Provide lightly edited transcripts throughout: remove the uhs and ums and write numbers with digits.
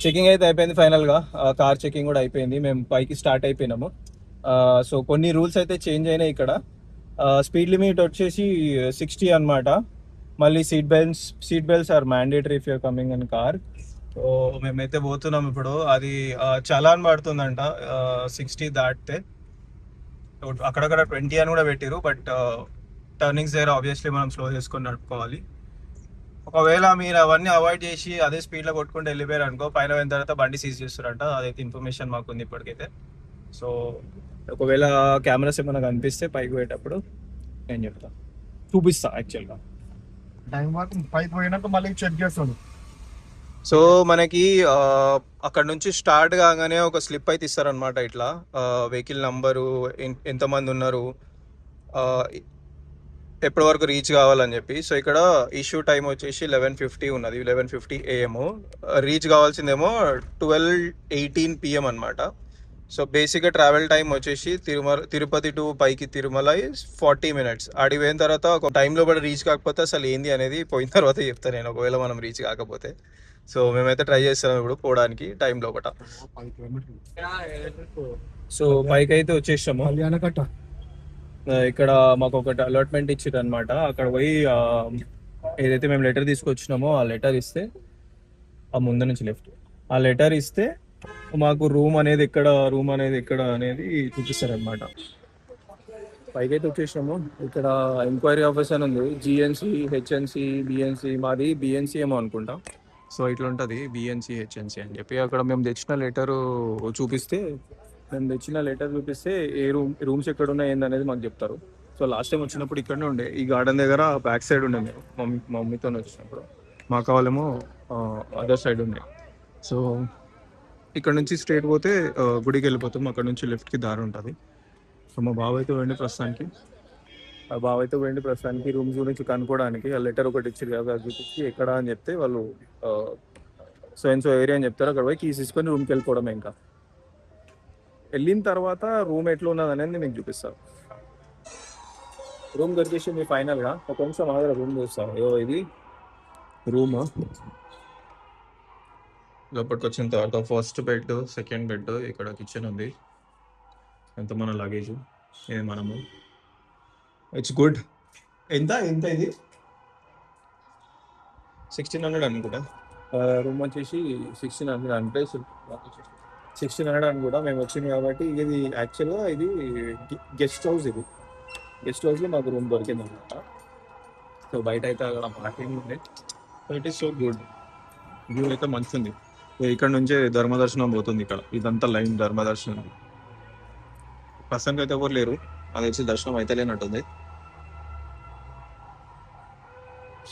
Checking అయితే అయిపోయింది ఫైనల్గా. కార్ చెకింగ్ కూడా అయిపోయింది, మేము పైకి స్టార్ట్ అయిపోయినాము. సో కొన్ని రూల్స్ అయితే చేంజ్ అయినాయి ఇక్కడ. స్పీడ్ లిమిట్ వచ్చేసి 60 అనమాట. మళ్ళీ seat belts are mandatory if you're coming in car. So మేమైతే పోతున్నాం ఇప్పుడు. అది చలాన్ పడుతుందంట 60 దాటితే. అక్కడక్కడ 20 అని కూడా పెట్టిరు, బట్ టర్నింగ్స్ దగ్గర ఆబ్వియస్లీ మనం స్లో చేసుకొని నడుపుకోవాలి. ఒకవేళ మీరు అవన్నీ అవాయిడ్ చేసి అదే స్పీడ్లో కొట్టుకుంటూ వెళ్ళిపోయారు అనుకో, పైన పోయిన తర్వాత బండి సీజ్ చేస్తారంట. అదైతే ఇన్ఫర్మేషన్ మాకు ఉంది ఇప్పటికైతే. సో ఒకవేళ కెమెరాస్ ఏమైనా కనిపిస్తే పైకి పోయేటప్పుడు నేను చెప్తాను, చూపిస్తా యాక్చువల్గా. టైం వరకు పైకి పోయినాక మళ్ళీ చెక్ చేస్తాడు. సో మనకి అక్కడ నుంచి స్టార్ట్ కాగానే ఒక స్లిప్ అయితే ఇస్తారనమాట. ఇట్లా వెహికల్ నంబరు, ఎంతమంది ఉన్నారు, ఎప్పటి వరకు రీచ్ కావాలని చెప్పి. సో ఇక్కడ ఇష్యూ టైం వచ్చేసి 11:50 ఉన్నది, 11:50 AM. రీచ్ కావాల్సిందేమో 12:18 PM అనమాట. సో బేసిక్గా ట్రావెల్ టైం వచ్చేసి తిరుపతి టు పైకి తిరుమల 40 minutes. ఆడికి పోయిన తర్వాత ఒక టైంలో కూడా రీచ్ కాకపోతే అసలు ఏంది అనేది పోయిన తర్వాత చెప్తాను నేను, ఒకవేళ మనం రీచ్ కాకపోతే. సో మేమైతే ట్రై చేస్తాం ఇప్పుడు పోవడానికి టైం లోపల. సో పైకి అయితే వచ్చేసాము. ఇక్కడ మాకు ఒకటి అలాట్మెంట్ ఇచ్చారు అనమాట. అక్కడ పోయి ఏదైతే మేము లెటర్ తీసుకొచ్చినామో ఆ లెటర్ ఇస్తే, ఆ ముందు నుంచి లెఫ్ట్, ఆ లెటర్ ఇస్తే మాకు రూమ్ అనేది ఎక్కడ అనేది చూపిస్తారు అనమాట. పైకి అయితే వచ్చేసినాము. ఇక్కడ ఎంక్వైరీ ఆఫీస్ అని ఉంది, GNC, HNC, BNC. మాది BNC ఏమో అనుకుంటా. సో ఇట్లా ఉంటుంది BNC, HNC అని చెప్పి. అక్కడ మేము తెచ్చిన లెటర్ చూపిస్తే ఏ రూమ్స్ ఎక్కడ ఉన్నాయి ఏందనేది మాకు చెప్తారు. సో లాస్ట్ టైం వచ్చినప్పుడు ఇక్కడనే ఉండే, ఈ గార్డెన్ దగ్గర బ్యాక్ సైడ్ ఉండే. మేము మమ్మీతో వచ్చినప్పుడు మా కావాలేమో అదర్ సైడ్ ఉండే. సో ఇక్కడ నుంచి స్ట్రేట్ పోతే గుడికి వెళ్ళిపోతాం, అక్కడ నుంచి లెఫ్ట్కి దారి ఉంటుంది. సో మా బావ అయితే పోయింది ప్రస్తుతానికి రూమ్స్ గురించి కనుక్కోవడానికి. ఆ లెటర్ ఒకటి ఇచ్చారు కదా, చూపించి ఎక్కడ అని చెప్తే వాళ్ళు సో ఏరియా అని చెప్తారు. అక్కడ పోయి కీస్ తీసుకొని రూమ్కి వెళ్ళిపోవడమే. ఇంకా వెళ్ళిన తర్వాత రూమ్ ఎట్లా ఉన్నది అనేది మీకు చూపిస్తాను. రూమ్ దొరికేసింది ఫైనల్గా. ఒక నిమిషం మా దగ్గర రూమ్ చూస్తాను. ఇది రూమ్. లోపలికి వచ్చిన తర్వాత ఫస్ట్ బెడ్, సెకండ్ బెడ్, ఇక్కడ కిచెన్ ఉంది, ఎంత మన లగేజ్, ఇది మనము. It's good. ఎంత ఇది 1600 అనుకుంటా. రూమ్ వచ్చేసి 1600 అంటే 1600 అని కూడా మేము వచ్చింది కాబట్టి. ఇది యాక్చువల్గా ఇది గెస్ట్ హౌస్. గెస్ట్ హౌస్లో మాకు రూమ్ దొరికింది అనమాట. సో బయట అయితే అక్కడ పార్కింగ్ ఉంది. So it is so good. View అయితే మంచి ఉంది. ఇక్కడ నుంచే ధర్మదర్శనం పోతుంది. ఇక్కడ ఇదంతా లైన్ ధర్మదర్శనం. ప్రస్తుతానికి అయితే ఎవరు లేరు, అది వచ్చి దర్శనం అయితే లేనట్టుంది.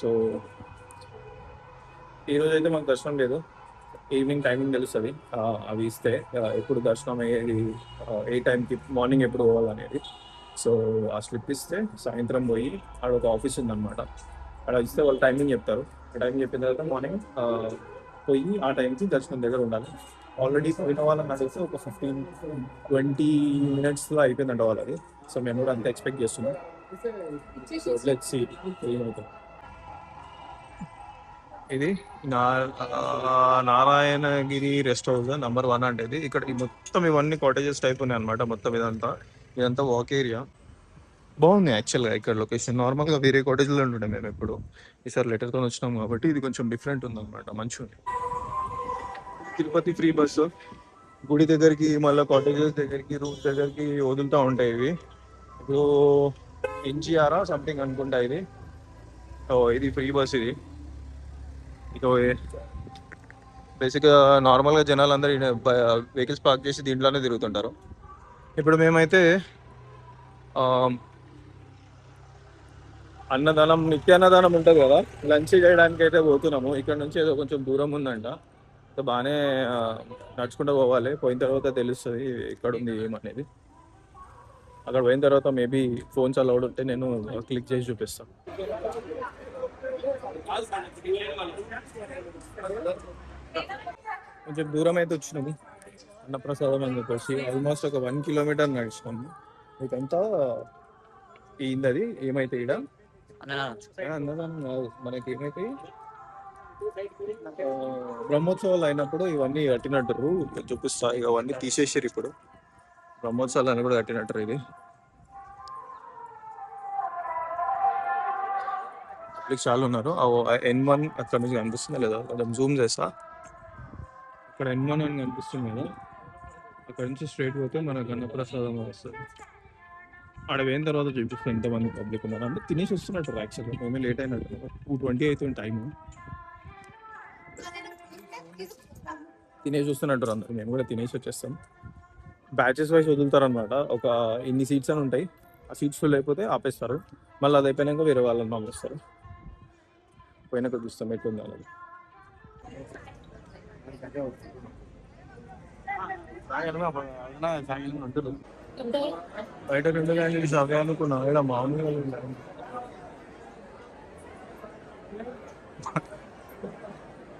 సో ఈరోజు అయితే మాకు దర్శనం లేదు. ఈవినింగ్ టైమింగ్ తెలుస్తుంది అవి ఇస్తే, ఎప్పుడు దర్శనం అయ్యేది, ఏ టైంకి, మార్నింగ్ ఎప్పుడు పోవాలనేది. సో ఆ స్లిప్ ఇస్తే సాయంత్రం పోయి ఆడ ఒక ఆఫీస్ ఉందన్నమాట, అక్కడ ఇస్తే వాళ్ళు టైమింగ్ చెప్తారు. ఆ టైమింగ్ చెప్పిన తర్వాత మార్నింగ్ పోయి ఆ టైంకి దర్శనం దగ్గర ఉండాలి. ఆల్రెడీ పోయిన వాళ్ళని అడిగితే ఒక 15-20 minutesలో అయిపోయిందంట వాళ్ళది. సో మేము కూడా అంత ఎక్స్పెక్ట్ చేస్తున్నాం. సో లెట్స్ సీ ఏమవుతుంది. ఇది నారాయణగిరి రెస్ట్ హౌస్ నంబర్ 1 అంటే ఇది. ఇక్కడ మొత్తం ఇవన్నీ కాటేజెస్ టైప్ ఉన్నాయి అనమాట. మొత్తం ఇదంతా వాక్ ఏరియా. బాగుంది యాక్చువల్గా ఇక్కడ లొకేషన్. నార్మల్గా వేరే కాటేజ్లో ఉంటుండే మేము ఎప్పుడు, ఈసారి లెటర్తో వచ్చినాం కాబట్టి ఇది కొంచెం డిఫరెంట్ ఉందన్నమాట, మంచిగా ఉంది. తిరుపతి ఫ్రీ బస్సు గుడి దగ్గరికి, మళ్ళీ కాటేజెస్ దగ్గరికి, రూమ్స్ దగ్గరికి వదులుతూ ఉంటాయి. ఇవి ఇప్పుడు NGR సంథింగ్ అనుకుంటా ఇది. ఇది ఫ్రీ బస్. ఇది బేసిక్గా నార్మల్గా జనాలు అందరూ వెహికల్స్ పార్క్ చేసి దీంట్లోనే తిరుగుతుంటారు. ఇప్పుడు మేమైతే నిత్యాన్నదానం ఉంటుంది కదా, లంచ్ చేయడానికి అయితే పోతున్నాము. ఇక్కడ నుంచి ఏదో కొంచెం దూరం ఉందంట. సో బాగానే నడుచుకుంటూ పోవాలి. పోయిన తర్వాత తెలుస్తుంది ఎక్కడ ఉంది ఏమనేది. అక్కడ పోయిన తర్వాత మేబీ ఫోన్స్ అలౌడ్ ఉంటే నేను క్లిక్ చేసి చూపిస్తాను. కొంచెం దూరం అయితే వచ్చినాము అన్నప్రసాదం అని చెప్పేసి. ఆల్మోస్ట్ ఒక 1 kilometer నడిచినాము. ఇదంతా అది ఏమైతే ఇక్కడ అన్నదానం కాదు, మనకి ఏమైతే బ్రహ్మోత్సవాలు అయినప్పుడు ఇవన్నీ కట్టినట్టు చూపిస్తా. ఇక అవన్నీ తీసేసారు ఇప్పుడు. బ్రహ్మోత్సవాలు అని కూడా కట్టినట్టు ఇది. పబ్లిక్ చాలా ఉన్నారు. N1 అక్కడ నుంచి కనిపిస్తుందా లేదా, కొంచెం జూమ్ చేస్తా. అక్కడ N1 అని కనిపిస్తుంది కదా, అక్కడ నుంచి స్ట్రైట్ పోతే మనకు అన్నప్రసాదం వస్తుంది. ఆడ పోయిన తర్వాత చూపిస్తాను ఎంతమంది పబ్లిక్ ఉన్నారు. అంటే తినేసి వస్తున్నట్టు యాక్చువల్గా, మేమే లేట్ అయినట్టు. 2:20 అవుతుంది టైం. తినేసి వస్తున్నట్టు అందరు. మేము కూడా తినేసి వచ్చేస్తాం. బ్యాచెస్ వైజ్ వదులుతారు అనమాట. ఒక ఇన్ని సీట్స్ అని ఉంటాయి. ఆ సీట్స్ ఫుల్ అయిపోతే ఆపేస్తారు. మళ్ళీ అది అయిపోయినాక వేరే వాళ్ళని పంపిస్తారు. పోయినాక చూస్తాం ఎట్లుంది అనేది. బయట 2 లాంగ్వేజ్ అవే అనుకున్నా. ఇక్కడ మామూలుగా ఉన్నాయి.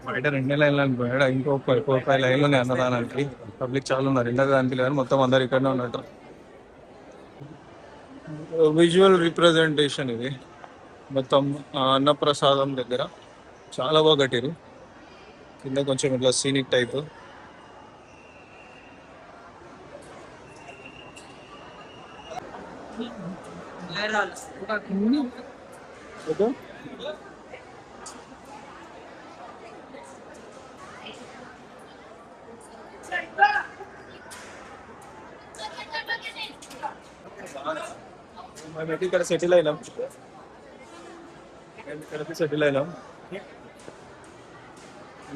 బయట 2 లైన్లు అనుకున్నాడు, ఇంకో 4-5 లైన్లు ఉన్నాయి అన్నదానానికి. పబ్లిక్ చాలా ఉన్నారు. ఇందాక అనిపించలేదు, మొత్తం అందరు ఇక్కడనే ఉన్నట్టు. విజువల్ రిప్రజెంటేషన్ ఇది మొత్తం అన్నప్రసాదం దగ్గర చాలా బాగా కట్టారు. కింద కొంచెం ఇట్లా సీనిక్ టైప్. మేము ఇక్కడ సెటిల్ అయినాం.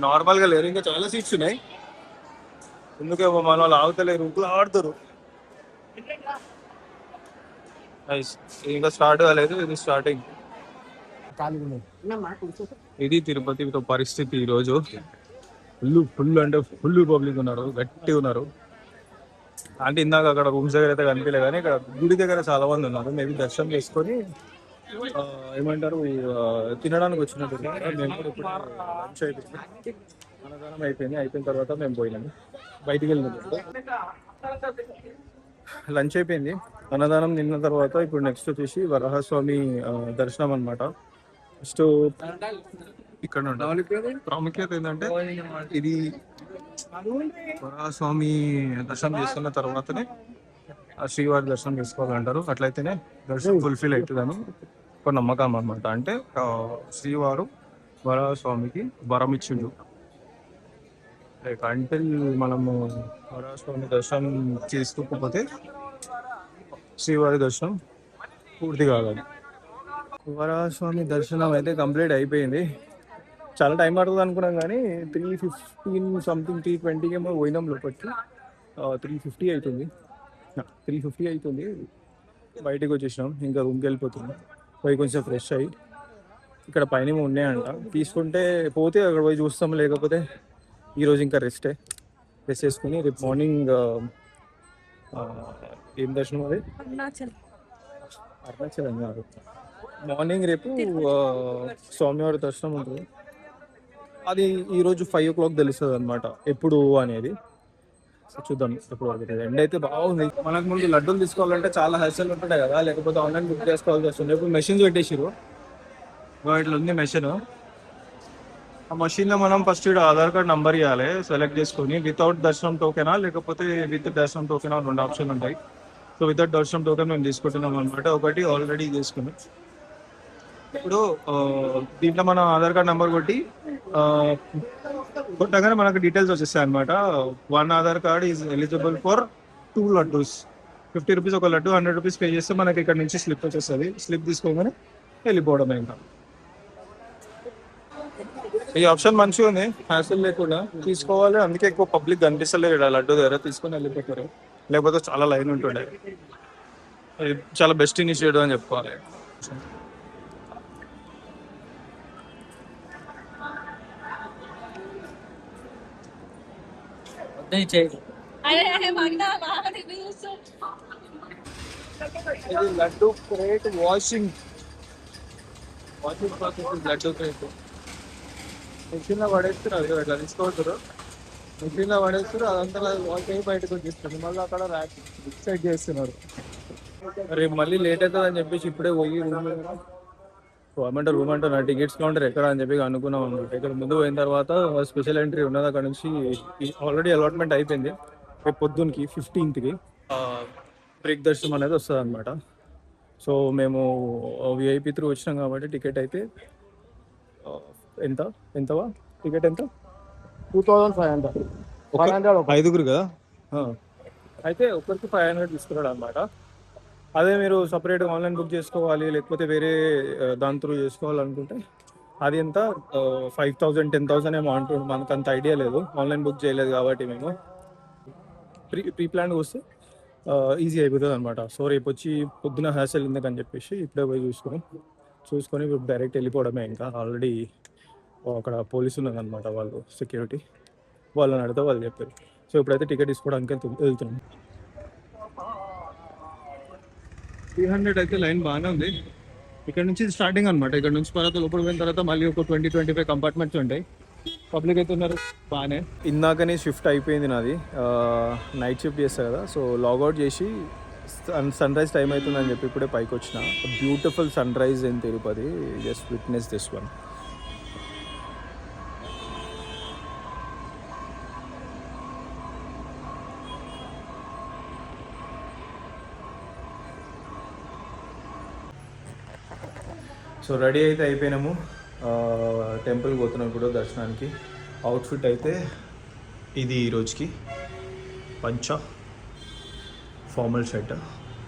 నార్మల్గా లేరు, ఇంకా చాలా సీట్స్ ఉన్నాయి. ఎందుకే మన వాళ్ళు ఆగుతలేరు, ఆడుతారు. ఇంకా స్టార్ట్ కాలేదు, ఇది స్టార్టింగ్. ఇది తిరుపతితో పరిస్థితి ఈరోజు. ఫుల్ అంటే ఫుల్ పబ్లిక్ ఉన్నారు, గట్టిగా ఉన్నారు. అంటే ఇందాక అక్కడ రూమ్స్ దగ్గర అయితే కనిపించలే, కానీ ఇక్కడ గుడి దగ్గర చాలా మంది ఉన్నారు. మేబీ దర్శనం చేసుకొని ఏమంటారు తినడానికి వచ్చినట్టు. మేము కూడా ఇప్పుడు లంచ్ అయిపోయింది, అన్నదానం అయిపోయింది. అయిపోయిన తర్వాత మేము పోయినాము, బయటికి వెళ్ళినాము. లంచ్ అయిపోయింది, అన్నదానం తిన్న తర్వాత ఇప్పుడు నెక్స్ట్ వచ్చేసి వరాహస్వామి దర్శనం అనమాట. నెక్స్ట్ ఇక్కడ ప్రాముఖ్యత ఏంటంటే, ఇది వరాహస్వామి దర్శనం చేసుకున్న తర్వాతనే శ్రీవారి దర్శనం చేసుకోవాలంటారు. అట్లయితేనే దర్శనం ఫుల్ఫిల్ అవుతుందని ఒక నమ్మకం అనమాట. అంటే శ్రీవారు వరాహస్వామికి వరం ఇచ్చిండు, లైక్ అంటే మనము వరాహస్వామి దర్శనం చేసుకోకపోతే శ్రీవారి దర్శనం పూర్తి కావాలి. వరాహస్వామి దర్శనం అయితే కంప్లీట్ అయిపోయింది. చాలా టైం పడుతుంది అనుకున్నాం, కానీ 3:15 సంథింగ్ 3:20 ఏమో పోయినాం లోపలికి. 3:50 అవుతుంది, 3:50 అవుతుంది. బయటకు వచ్చేసినాం, ఇంకా రూమ్కి వెళ్ళిపోతున్నాం. పోయి కొంచెం ఫ్రెష్ అయ్యి, ఇక్కడ పైన ఉన్నాయంట, తీసుకుంటే పోతే అక్కడ పోయి చూస్తాం. లేకపోతే ఈరోజు ఇంకా రెస్ట్ చేసుకుని రేపు మార్నింగ్ ఏం దర్శనం అది, అరుణాచలం కాదు, మార్నింగ్ రేపు స్వామివారి దర్శనం ఉంటుంది. అది ఈరోజు 5 o'clock తెలుస్తుంది అనమాట ఎప్పుడు అనేది. చూద్దాం ఎప్పుడు అవుతుంది. ఎండ్ అయితే బాగుంది. మనకు ముందు లడ్డూలు తీసుకోవాలంటే చాలా హెల్సల్ ఉంటుంటాయి కదా, లేకపోతే ఆన్లైన్ బుక్ చేసుకోవాల్సి వస్తుంది. ఇప్పుడు మెషిన్స్ పెట్టేసారు, ఇట్లా ఉంది మెషిన్. ఆ మషిన్లో మనం ఫస్ట్ ఆధార్ కార్డ్ నంబర్ ఇవ్వాలి, సెలెక్ట్ చేసుకొని వితౌట్ దర్శనం టోకెనా లేకపోతే విత్ దర్శనం టోకెనా 2 ఆప్షన్ ఉంటాయి. సో వితౌట్ దర్శనం టోకెన్ మేము తీసుకుంటున్నాం అనమాట. ఒకటి ఆల్రెడీ తీసుకున్నాం. ఇప్పుడు దీంట్లో మన ఆధార్ కార్డ్ నెంబర్ కొట్టగానే మనకు డీటెయిల్స్ వచ్చేస్తాయి అనమాట. 1 Aadhaar card is eligible for 2 laddoos. 50 rupees ఒక లడ్డు, 100 రూపీస్ పే చేస్తే మనకి ఇక్కడ నుంచి స్లిప్ వచ్చేస్తుంది. స్లిప్ తీసుకోగానే వెళ్ళిపోవడం. ఇంకా ఈ ఆప్షన్ మంచిగా ఉంది, హ్యాసిల్ లేకుండా తీసుకోవాలి. అందుకే ఎక్కువ పబ్లిక్ కనిపిస్తలేదు ఇక్కడ లడ్డు దగ్గర, తీసుకొని వెళ్ళిపోతారు. లేకపోతే చాలా లైన్ ఉంటుండే. ఇది చాలా బెస్ట్ ఇనిషియేటివ్ అని చెప్పుకోవాలి. ఇది laddu crate washing process. Laddu crate మిషన్లో పడేస్తారు, ఇట్లా తీసుకోవచ్చారు. మిషన్లో పడేస్తారు, అదంతా వాష్ అయ్యి బయటకు వచ్చేస్తుంది. మళ్ళీ అక్కడ ర్యాక్ సెట్ చేస్తున్నారు. రేపు మళ్ళీ లేట్ అవుతుంది అని చెప్పేసి ఇప్పుడే పోయి రూమ్ ఏమంటే రూమ్ అంటే నా టికెట్స్ కౌంటర్ ఎక్కడ అని చెప్పి అనుకున్నాం అనమాట. ఇక్కడ ముందు పోయిన తర్వాత స్పెషల్ ఎంట్రీ ఉన్నది, అక్కడ నుంచి ఆల్రెడీ అలాట్మెంట్ అయిపోయింది. రేపు పొద్దున్నకి 15కి బ్రేక్ దర్శనం అనేది వస్తుంది అనమాట. సో మేము విఐపి త్రూ వచ్చినాం కాబట్టి టికెట్ అయితే ఎంత ఎంతవా టికెట్ ఎంత 2500 500 ఐదుగురు కదా. అయితే ఒకరికి 500 తీసుకున్నాడు అనమాట. అదే మీరు సపరేట్గా ఆన్లైన్ బుక్ చేసుకోవాలి లేకపోతే వేరే దాని త్రూ చేసుకోవాలనుకుంటే అది ఎంత 5000 10,000 ఏమో అంటుంది. మనకు అంత ఐడియా లేదు, ఆన్లైన్ బుక్ చేయలేదు కాబట్టి మేము. ప్రీ ప్లాన్ వస్తే ఈజీ అయిపోతుంది అనమాట. సో రేపు వచ్చి పొద్దున హ్యాసెల్ ఎందుకని చెప్పేసి ఇప్పుడే పోయి చూసుకొని డైరెక్ట్ వెళ్ళిపోవడమే. ఇంకా ఆల్రెడీ అక్కడ పోలీసు ఉన్నదన్నమాట, వాళ్ళు సెక్యూరిటీ, వాళ్ళని అడిగితే వాళ్ళు చెప్పారు. సో ఇప్పుడైతే టికెట్ తీసుకోవడానికి వెళ్తున్నాం. 300 అయితే లైన్ బాగానే ఉంది. ఇక్కడ నుంచి స్టార్టింగ్ అనమాట. ఇక్కడ నుంచి తర్వాత లోపల పోయిన తర్వాత మళ్ళీ ఒక 20-25 కంపార్ట్మెంట్స్ ఉంటాయి. పబ్లిక్ అయితే ఉన్నారు బాగానే. ఇందాకనే షిఫ్ట్ అయిపోయింది నాది, నైట్ షిఫ్ట్ చేస్తా కదా. సో లాగౌట్ చేసి సన్ రైజ్ టైం అవుతుందని చెప్పి ఇప్పుడే పైకి వచ్చిన. Beautiful sunrise in Tirupati, just witness this one. So ready అయితే అయిపోయినాము, టెంపుల్కి పోతున్నాం ఇప్పుడు దర్శనానికి. అవుట్ఫిట్ అయితే ఇది ఈరోజుకి పంచ ఫార్మల్ షర్ట్.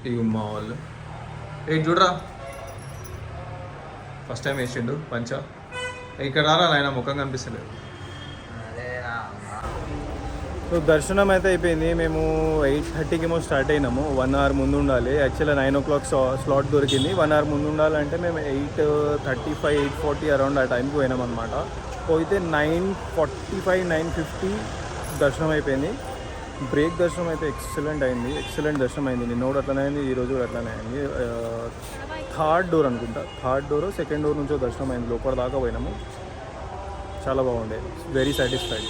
ఇవి మా వాళ్ళు చూడరా ఫస్ట్ టైం వేసిండు పంచ. ఇక్కడ రారా ఆయన ముఖం కనిపిస్తలేదు. సో దర్శనం అయితే అయిపోయింది. మేము 8:30కి ఏమో స్టార్ట్ అయినాము. 1 hour ముందు ఉండాలి. యాక్చువల్గా 9 o'clock స్లాట్ దొరికింది. 1 hour ముందు ఉండాలంటే మేము 8:35 8:40 అరౌండ్ ఆ టైంకి పోయినాం అనమాట. పోయితే 9:45 9:50 దర్శనం అయిపోయింది. బ్రేక్ దర్శనం అయితే ఎక్సలెంట్ దర్శనం అయింది. నిన్న కూడా అట్లనే అయింది, ఈరోజు కూడా అట్లనే అయింది. థర్డ్ డోర్ అనుకుంటా, థర్డ్ డోర్ సెకండ్ డోర్ నుంచో దర్శనం అయింది. లోపల దాకా పోయినాము, చాలా బాగుండే, very satisfied.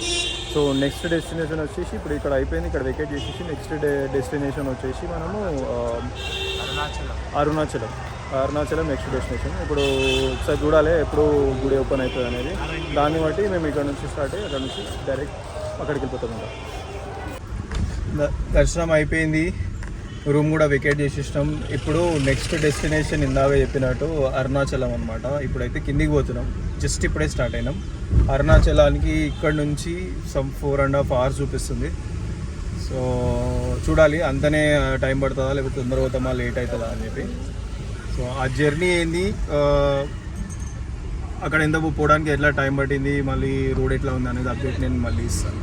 So next destination వచ్చేసి ఇప్పుడు ఇక్కడ అయిపోయింది, ఇక్కడ వెకేట్ చేసేసి నెక్స్ట్ డెస్టినేషన్ వచ్చేసి మనము అరుణాచలం నెక్స్ట్ డెస్టినేషన్. ఇప్పుడు ఒకసారి చూడాలి ఎప్పుడు గుడి ఓపెన్ అవుతుంది అనేది, దాన్ని బట్టి మేము ఇక్కడ నుంచి స్టార్ట్ అయ్యి అక్కడ నుంచి డైరెక్ట్ అక్కడికి వెళ్ళిపోతాం. దర్శనం అయిపోయింది, రూమ్ కూడా వెకేట్ చేసేసినాం. ఇప్పుడు నెక్స్ట్ డెస్టినేషన్ ఇందాక చెప్పినట్టు అరుణాచలం అనమాట. ఇప్పుడైతే కిందికి పోతున్నాం, జస్ట్ ఇప్పుడే స్టార్ట్ అయినాం. అరుణాచలానికి ఇక్కడ నుంచి సమ్ 4.5 hours చూపిస్తుంది. సో చూడాలి అంతనే టైం పడుతుందా లేకపోతే తొందరగా పోతామా లేట్ అవుతుందా అని చెప్పి. సో ఆ జర్నీ ఏంది, అక్కడ ఎంత పోవడానికి ఎట్లా టైం పట్టింది, మళ్ళీ రోడ్ ఎట్లా ఉంది అనేది అప్డేట్ నేను మళ్ళీ ఇస్తాను.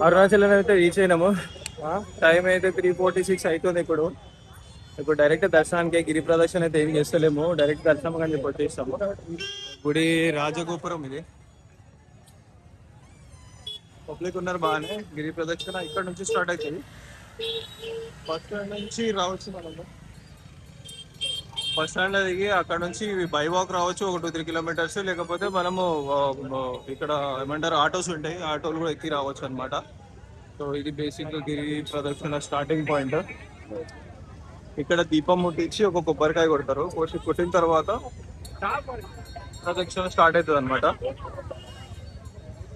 అరుణాచలం అయితే రీచ్ అయినాము. టైం అయితే 3:46 అవుతుంది. ఇప్పుడు డైరెక్ట్ దర్శనానికి గిరి ప్రదక్షిణ అయితే ఏం చేస్తలేము, డైరెక్ట్ దర్శనం అని చెప్పి వచ్చేస్తాము. గుడి రాజగోపురం ఇది, పబ్లిక్ ఉన్నారు బాగానే. గిరి ప్రదక్షిణ ఇక్కడ నుంచి స్టార్ట్ అవుతుంది. బస్ స్టాండ్ నుంచి రావచ్చు, మనము బస్ స్టాండ్ దిగి అక్కడ నుంచి బై వాక్ రావచ్చు, ఒక 2-3 kilometers. లేకపోతే మనము ఇక్కడ ఏమంటారు ఆటోస్ ఉంటాయి, ఆటోలు కూడా ఎక్కి రావచ్చు అనమాట. సో ఇది బేసిక్ గిరి ప్రదక్షిణ స్టార్టింగ్ పాయింట్. ఇక్కడ దీపం ముట్టించి ఒక కొబ్బరికాయ కొడతారు, కొట్టిన తర్వాత ప్రదక్షిణ స్టార్ట్ అవుతుంది అనమాట.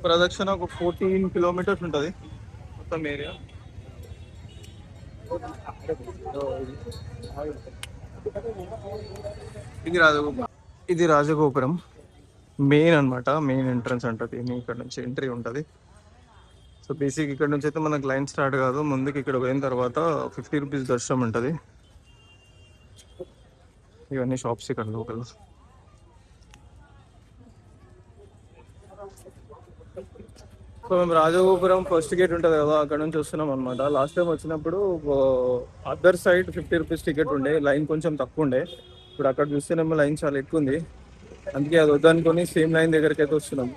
ప్రదక్షిణ ఒక 14 kilometers ఉంటుంది మొత్తం ఏరియా. ఇది రాజగోపురం మెయిన్ అనమాట, మెయిన్ ఎంట్రన్స్ అంటది. ఇక్కడ నుంచి ఎంట్రీ ఉంటుంది. సో బేసిక్ ఇక్కడ నుంచి అయితే మనకు లైన్ స్టార్ట్ కాదు, ముందుకు ఇక్కడ పోయిన తర్వాత 50 rupees దర్శనం ఉంటుంది. ఇవన్నీ షాప్స్ ఇక్కడ లోకల్. సో మేము రాజగోపురం ఫస్ట్ గేట్ ఉంటుంది కదా, అక్కడ నుంచి వస్తున్నాం అనమాట. లాస్ట్ టైం వచ్చినప్పుడు అదర్ సైడ్ 50 రూపీస్ టికెట్ ఉండే, లైన్ కొంచెం తక్కువ ఉండే. ఇప్పుడు అక్కడ చూస్తేనేమో లైన్ చాలా ఎక్కువ ఉంది, అందుకే అది వద్దనుకొని సేమ్ లైన్ దగ్గరికి అయితే వస్తున్నాం.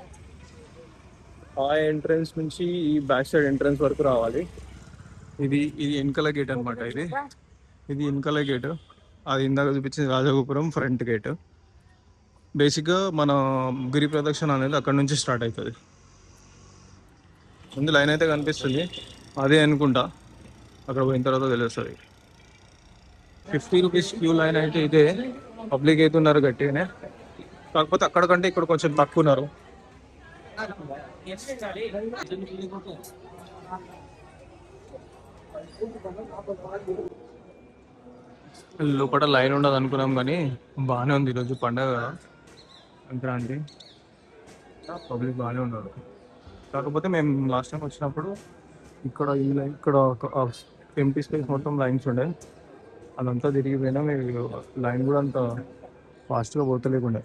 ఆ ఎంట్రన్స్ నుంచి ఈ బ్యాక్ సైడ్ ఎంట్రన్స్ వరకు రావాలి. ఇది వెనకాల గేట్ అనమాట. ఇది వెనకాల గేట్. అది ఇందాక చూపించింది రాజగోపురం ఫ్రంట్ గేట్. బేసిక్గా మన గిరి ప్రదక్షిణ అనేది అక్కడ నుంచి స్టార్ట్ అవుతుంది. ముందు లైన్ అయితే కనిపిస్తుంది, అదే అనుకుంటా, అక్కడ పోయిన తర్వాత తెలుస్తుంది. 50 రూపీస్ క్యూ లైన్ అయితే ఇదే. పబ్లిక్ అయితే ఉన్నారు గట్టిగానే, కాకపోతే అక్కడ కంటే ఇక్కడ కొంచెం తక్కువ ఉన్నారు. లోపల లైన్ ఉండదు అనుకున్నాం, కానీ బాగానే ఉంది. ఈరోజు పండగ కదా, సంక్రాంతి, పబ్లిక్ బాగానే ఉన్నారు. కాకపోతే మేము లాస్ట్ టైం వచ్చినప్పుడు ఇక్కడ ఈ లైన్, ఇక్కడ ఎంటీ స్పేస్ మొత్తం లైన్స్ ఉండే, అదంతా తిరిగిపోయినా మేము లైన్ కూడా అంత ఫాస్ట్గా పోతలేకుండే.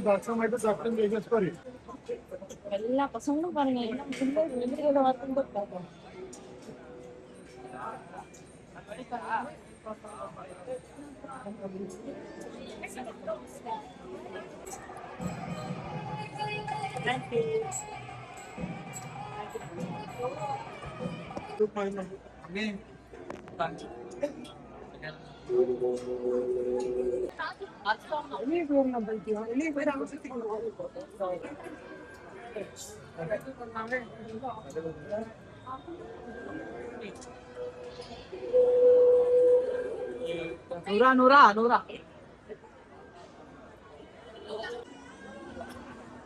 దర్శనం అయితే దర్శనం చేసేసుకోరు. எல்லா பசங்களும் பாருங்க எல்லாம் வெளியில வந்து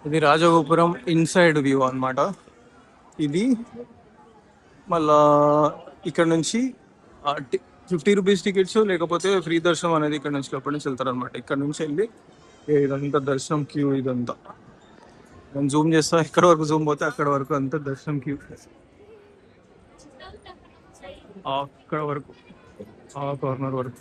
ఇది రాజగోపురం ఇన్సైడ్ వ్యూ అన్నమాట. ఇది మళ్ళా ఇక్కడ నుంచి 50 రూపీస్ టికెట్స్, లేకపోతే ఫ్రీ దర్శనం అనేది ఇక్కడ నుంచి లోపల నుంచి వెళ్తారు అనమాట. ఇక్కడ నుంచి వెళ్ళి ఇదంతా దర్శనం క్యూ. ఇదంతా నేను జూమ్ చేస్తా, ఎక్కడ వరకు జూమ్ పోతే అక్కడ వరకు అంతా దర్శనం క్యూ, అక్కడ వరకు, ఆ కార్నర్ వరకు.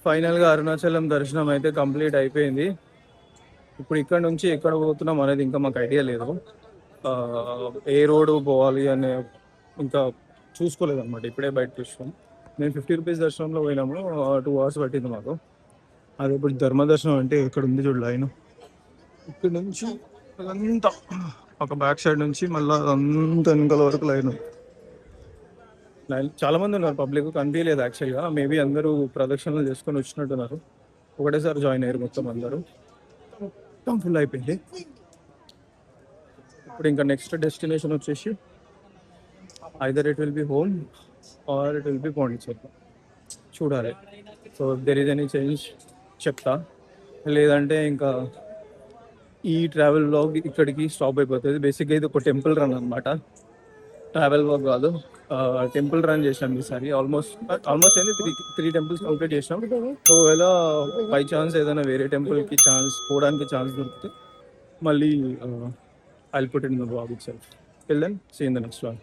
ఫైనల్గా అరుణాచలం దర్శనం అయితే కంప్లీట్ అయిపోయింది. ఇప్పుడు ఇక్కడ నుంచి ఎక్కడ పోతున్నాం అనేది ఇంకా మాకు ఐడియా లేదు. ఏ రోడ్ పోవాలి అనే ఇంకా చూసుకోలేదు అనమాట. ఇప్పుడే బయట చూసాం. మేము 50 రూపీస్ దర్శనంలో పోయినాము, 2 hours పట్టింది మాకు. అది ఇప్పుడు ధర్మ దర్శనం అంటే ఇక్కడ ఉంది చూడు లైన్. ఇక్కడ నుంచి అదంతా ఒక బ్యాక్ సైడ్ నుంచి మళ్ళీ అంత వెనకాల వరకు లైన్ చాలా మంది ఉన్నారు. పబ్లిక్ కనిపించలేదు యాక్చువల్గా. మేబీ అందరూ ప్రదక్షిణలు చేసుకొని వచ్చినట్టున్నారు. ఒకటేసారి జాయిన్ అయ్యారు మొత్తం అందరూ. మొత్తం ఫుల్ అయిపోయింది. ఇప్పుడు ఇంకా నెక్స్ట్ డెస్టినేషన్ వచ్చేసి either it will be home or it will be Pondicherry. చూడాలి. So there is any change చెప్తా, లేదంటే ఇంకా ఈ ట్రావెల్ వ్లాగ్ ఇక్కడికి స్టాప్ అయిపోతుంది. బేసిక్గా ఇది ఒక టెంపుల్ రన్ అనమాట, ట్రావెల్ వ్లాగ్ కాదు. టెంపుల్ రన్ చేసాం ఈసారి. ఆల్మోస్ట్ అయితే త్రీ టెంపుల్స్ కంప్లీట్ చేసాం. ఒకవేళ బై ఛాన్స్ ఏదైనా వేరే టెంపుల్కి పోవడానికి ఛాన్స్ దొరికితే మళ్ళీ I'll put it in the vlog itself. Till then, see you in the next one.